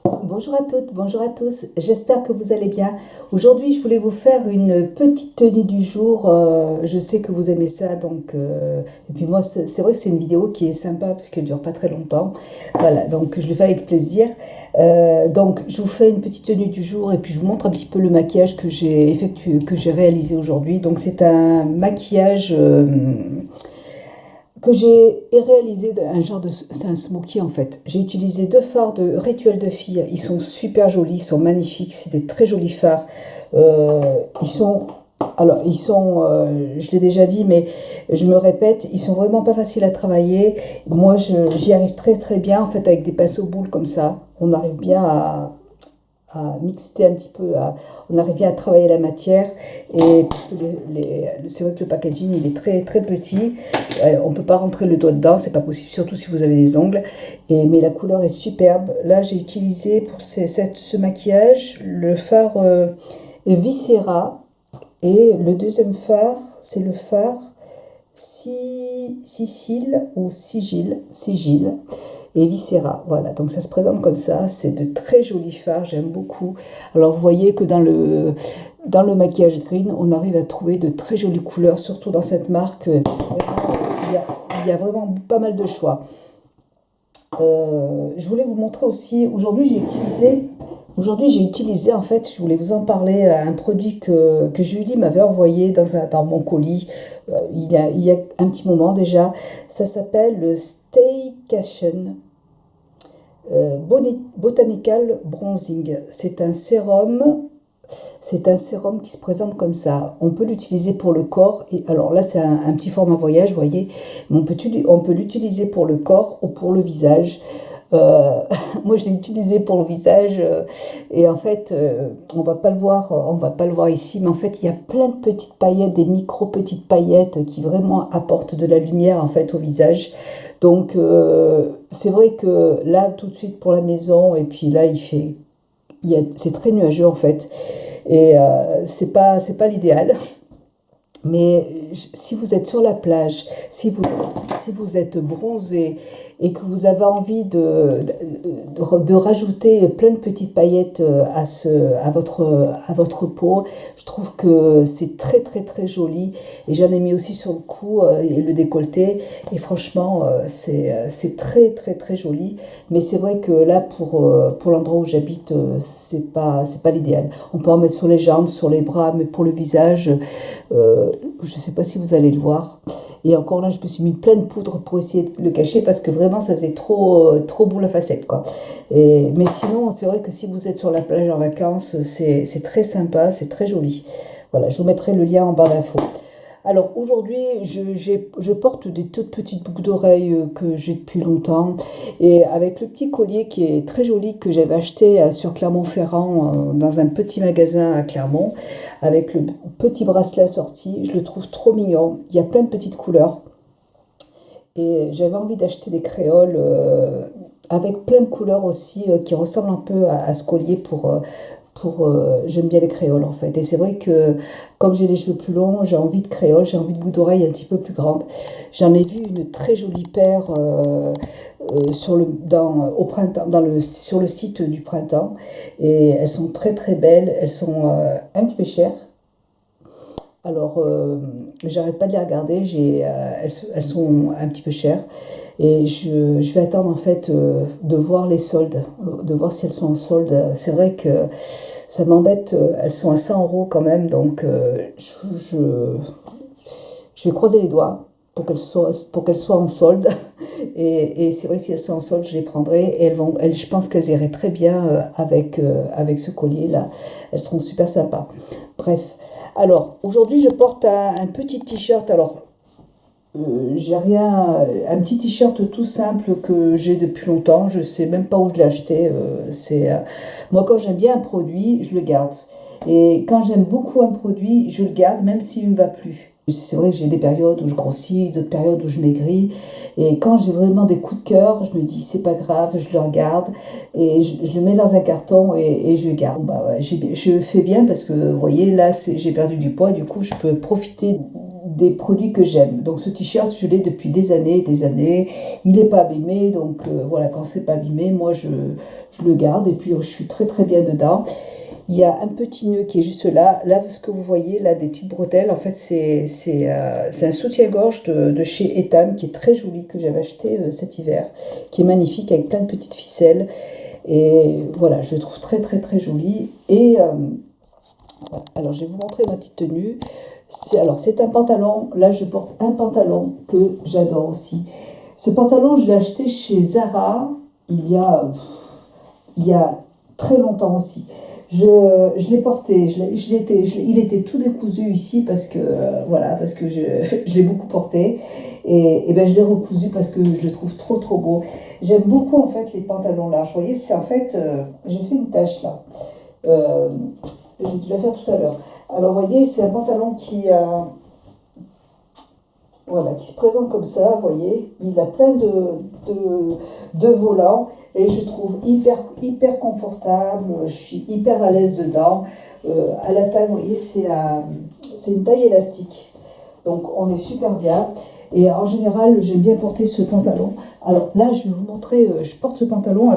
Bonjour à toutes, bonjour à tous, j'espère que vous allez bien. Aujourd'hui, je voulais vous faire une petite tenue du jour. Je sais que vous aimez ça, et puis moi, c'est vrai que c'est une vidéo qui est sympa parce qu'elle dure pas très longtemps. Voilà, donc je le fais avec plaisir. Donc, je vous fais une petite tenue du jour et puis je vous montre un petit peu le maquillage que j'ai effectué, que j'ai réalisé aujourd'hui. Donc, c'est un maquillage que j'ai réalisé un genre de... C'est un smoky en fait. J'ai utilisé deux fards de Rituel de Fille. Ils sont super jolis, ils sont magnifiques. C'est des très jolis fards. Ils sont... Alors, je l'ai déjà dit, mais je me répète, ils sont vraiment pas faciles à travailler. Moi, j'y arrive très très bien, en fait, avec des pinceaux boules comme ça. On arrive bien à mixer un petit peu, on arrive bien à travailler la matière. Et parce que c'est vrai que le packaging il est très très petit, on ne peut pas rentrer le doigt dedans, c'est pas possible, surtout si vous avez des ongles. Mais la couleur est superbe. Là, j'ai utilisé pour ce maquillage le fard Viscera, et le deuxième fard, c'est le fard Sicile ou Sigil et Viscera. Voilà, donc ça se présente comme ça. C'est de très jolis fards, j'aime beaucoup. Alors vous voyez que dans le maquillage green, on arrive à trouver de très jolies couleurs, surtout dans cette marque. Il y a vraiment pas mal de choix. Je voulais vous montrer aussi, aujourd'hui j'ai utilisé en fait, je voulais vous en parler, un produit que Julie m'avait envoyé dans mon colis il y a un petit moment déjà. Ça s'appelle le Staycation Botanical Bronzing. C'est un sérum qui se présente comme ça. On peut l'utiliser pour le corps. Et alors là, c'est un petit format voyage, vous voyez. Mais on peut l'utiliser pour le corps ou pour le visage. Euh, Moi, je l'ai utilisé pour le visage. Et en fait, on va pas le voir ici. Mais en fait, il y a plein de petites paillettes, des micro petites paillettes qui vraiment apportent de la lumière en fait au visage. Donc, c'est vrai que là, tout de suite pour la maison. Et puis là, c'est très nuageux en fait. Et c'est pas l'idéal. Mais si vous êtes sur la plage, si vous êtes bronzé et que vous avez envie de rajouter plein de petites paillettes à votre peau, je trouve que c'est très très très joli. Et j'en ai mis aussi sur le cou et le décolleté. Et franchement, c'est très très très joli. Mais c'est vrai que là, pour l'endroit où j'habite, c'est pas l'idéal. On peut en mettre sur les jambes, sur les bras, mais pour le visage, je ne sais pas si vous allez le voir. Et encore là, je me suis mis plein de poudre pour essayer de le cacher parce que vraiment, ça faisait trop boule à facettes, quoi. Mais sinon, c'est vrai que si vous êtes sur la plage en vacances, c'est très sympa, c'est très joli. Voilà, je vous mettrai le lien en barre d'infos. Alors aujourd'hui, je porte des toutes petites boucles d'oreilles que j'ai depuis longtemps, et avec le petit collier qui est très joli que j'avais acheté sur Clermont-Ferrand dans un petit magasin à Clermont, avec le petit bracelet assorti. Je le trouve trop mignon. Il y a plein de petites couleurs et j'avais envie d'acheter des créoles avec plein de couleurs aussi qui ressemblent un peu à ce collier j'aime bien les créoles en fait. Et c'est vrai que comme j'ai les cheveux plus longs, j'ai envie de créoles, j'ai envie de boucles d'oreilles un petit peu plus grandes. J'en ai vu une très jolie paire au printemps, sur le site du printemps, et elles sont très très belles. Elles sont un petit peu chères. Alors, j'arrête pas de les regarder. Elles sont un petit peu chères. Et je vais attendre en fait de voir les soldes, de voir si elles sont en solde. C'est vrai que ça m'embête. Elles sont à 100 € quand même. Donc, je vais croiser les doigts pour qu'elles soient en solde. Et c'est vrai que si elles sont en solde, je les prendrai. Et je pense qu'elles iraient très bien avec ce collier-là. Elles seront super sympas. Bref. Alors, aujourd'hui, je porte un petit t-shirt. Alors, j'ai rien. Un petit t-shirt tout simple que j'ai depuis longtemps. Je sais même pas où je l'ai acheté. Moi, quand j'aime bien un produit, je le garde. Et quand j'aime beaucoup un produit, je le garde même s'il ne me va plus. C'est vrai que j'ai des périodes où je grossis, d'autres périodes où je maigris. Et quand j'ai vraiment des coups de cœur, je me dis c'est pas grave, je le regarde et je le mets dans un carton et je le garde. Je fais bien parce que vous voyez, là j'ai perdu du poids, du coup je peux profiter des produits que j'aime. Donc ce t-shirt, je l'ai depuis des années, des années. Il n'est pas abîmé, donc voilà, quand c'est pas abîmé, moi je le garde et puis je suis très très bien dedans. Il y a un petit nœud qui est juste là. Là, ce que vous voyez, là, des petites bretelles, en fait, c'est un soutien-gorge de chez Etam qui est très joli, que j'avais acheté cet hiver, qui est magnifique avec plein de petites ficelles. Et voilà, je le trouve très très très joli. Et voilà. Alors, je vais vous montrer ma petite tenue. C'est un pantalon. Là, je porte un pantalon que j'adore aussi. Ce pantalon, je l'ai acheté chez Zara il y a très longtemps aussi. Je l'ai porté, il était tout décousu ici parce que, voilà, parce que je l'ai beaucoup porté. Et ben je l'ai recousu parce que je le trouve trop trop beau. J'aime beaucoup en fait les pantalons larges. Vous voyez, c'est en fait, j'ai fait une tache là. Je vais te la faire tout à l'heure. Alors vous voyez, c'est un pantalon voilà, qui se présente comme ça, vous voyez. Il a plein de volants et je trouve hyper confortable. Je suis hyper à l'aise dedans. À la taille, vous voyez, c'est une taille élastique. Donc on est super bien. Et en général, j'aime bien porter ce pantalon. Alors là, je vais vous montrer, je porte ce pantalon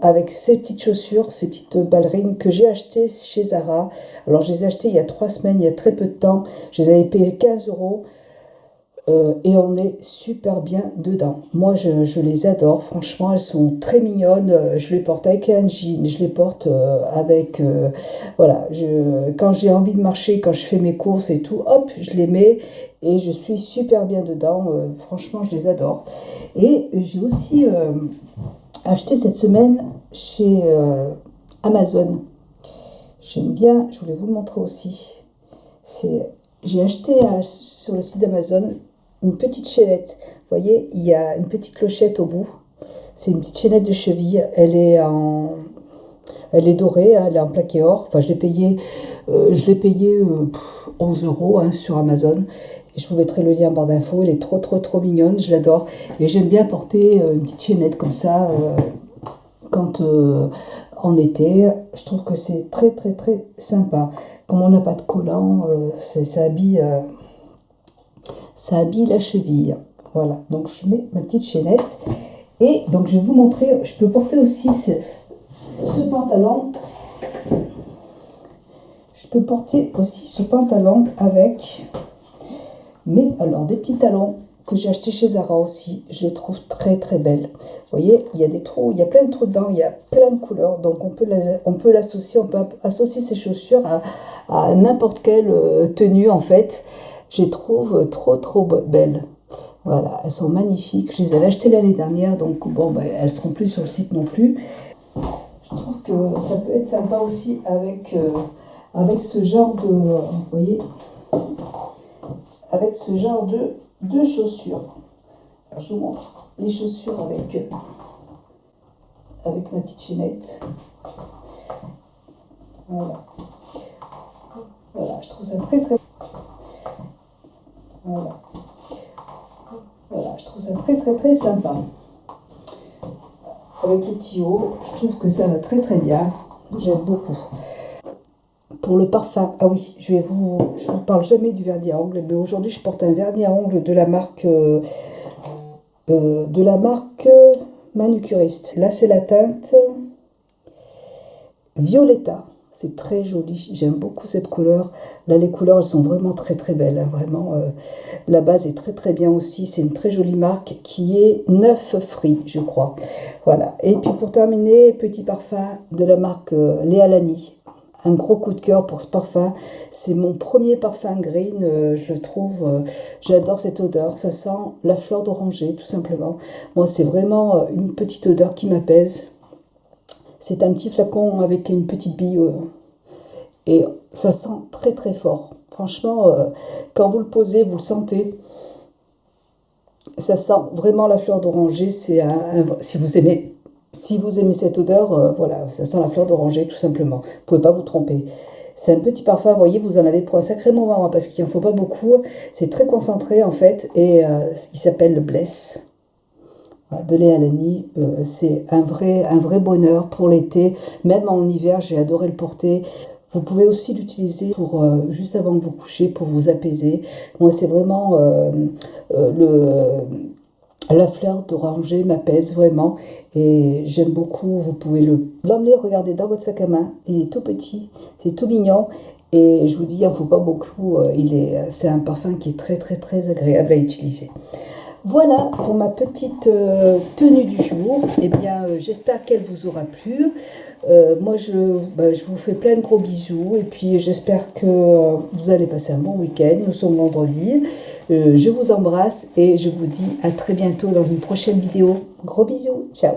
avec ces petites chaussures, ces petites ballerines que j'ai achetées chez Zara. Alors je les ai achetées il y a 3 semaines, il y a très peu de temps. Je les avais payées 15 euros et on est super bien dedans. Moi je les adore, franchement elles sont très mignonnes. Je les porte avec un jean, je les porte avec... voilà, quand j'ai envie de marcher, quand je fais mes courses et tout, hop, je les mets et je suis super bien dedans. Franchement je les adore. Et j'ai aussi... acheté cette semaine chez Amazon. J'aime bien, je voulais vous le montrer aussi. J'ai acheté sur le site d'Amazon une petite chaînette. Vous voyez, il y a une petite clochette au bout. C'est une petite chaînette de cheville. Elle est dorée, hein, elle est en plaqué or. Enfin, je l'ai payé 11 euros hein, sur Amazon. Et je vous mettrai le lien en barre d'infos. Elle est trop trop trop mignonne, je l'adore. Et j'aime bien porter une petite chaînette comme ça quand en été. Je trouve que c'est très très très sympa. Comme on n'a pas de collant, ça habille la cheville. Voilà, donc je mets ma petite chaînette. Et donc je vais vous montrer, je peux porter aussi ce pantalon. Je peux porter aussi ce pantalon avec... Mais alors, des petits talons que j'ai achetés chez Zara aussi, je les trouve très très belles. Vous voyez, il y a des trous, il y a plein de trous dedans, il y a plein de couleurs. Donc on peut associer ces chaussures à n'importe quelle tenue en fait. Je les trouve trop trop belles. Voilà, elles sont magnifiques. Je les avais achetées l'année dernière, donc bon, ben, elles ne seront plus sur le site non plus. Je trouve que ça peut être sympa aussi avec ce genre de... Vous voyez, avec ce genre de chaussures. Alors je vous montre les chaussures avec ma petite chaînette. Voilà. Voilà, je trouve ça très très... Voilà. Voilà, je trouve ça très très très sympa. Avec le petit haut, je trouve que ça va très très bien. J'aime beaucoup. Pour le parfum, ah oui, je vous parle jamais du vernis à ongles, mais aujourd'hui je porte un vernis à ongles de la marque Manucuriste. Là c'est la teinte Violetta. C'est très joli, j'aime beaucoup cette couleur. Là les couleurs elles sont vraiment très très belles, hein, vraiment. La base est très très bien aussi, c'est une très jolie marque qui est Neuf Free, je crois. Voilà, et puis pour terminer, petit parfum de la marque Léa Lani. Un gros coup de cœur pour ce parfum. C'est mon premier parfum green, je le trouve, j'adore cette odeur. Ça sent la fleur d'oranger, tout simplement. Moi, c'est vraiment une petite odeur qui m'apaise. C'est un petit flacon avec une petite bille et ça sent très très fort. Franchement, quand vous le posez, vous le sentez. Ça sent vraiment la fleur d'oranger. Si vous aimez cette odeur, voilà, ça sent la fleur d'oranger tout simplement. Vous ne pouvez pas vous tromper. C'est un petit parfum, vous voyez, vous en avez pour un sacré moment, hein, parce qu'il n'en faut pas beaucoup. C'est très concentré en fait, et il s'appelle le Bless. De Léa Lani. C'est un vrai bonheur pour l'été. Même en hiver, j'ai adoré le porter. Vous pouvez aussi l'utiliser pour juste avant de vous coucher pour vous apaiser. Moi, c'est vraiment la fleur d'oranger m'apaise vraiment et j'aime beaucoup. Vous pouvez l'emmener, regardez, dans votre sac à main. Il est tout petit, c'est tout mignon et je vous dis, il n'en faut pas beaucoup. C'est un parfum qui est très très très agréable à utiliser. Voilà pour ma petite tenue du jour. Eh bien, j'espère qu'elle vous aura plu. Moi, je vous fais plein de gros bisous. Et puis, j'espère que vous allez passer un bon week-end. Nous sommes vendredi. Je vous embrasse et je vous dis à très bientôt dans une prochaine vidéo. Gros bisous. Ciao.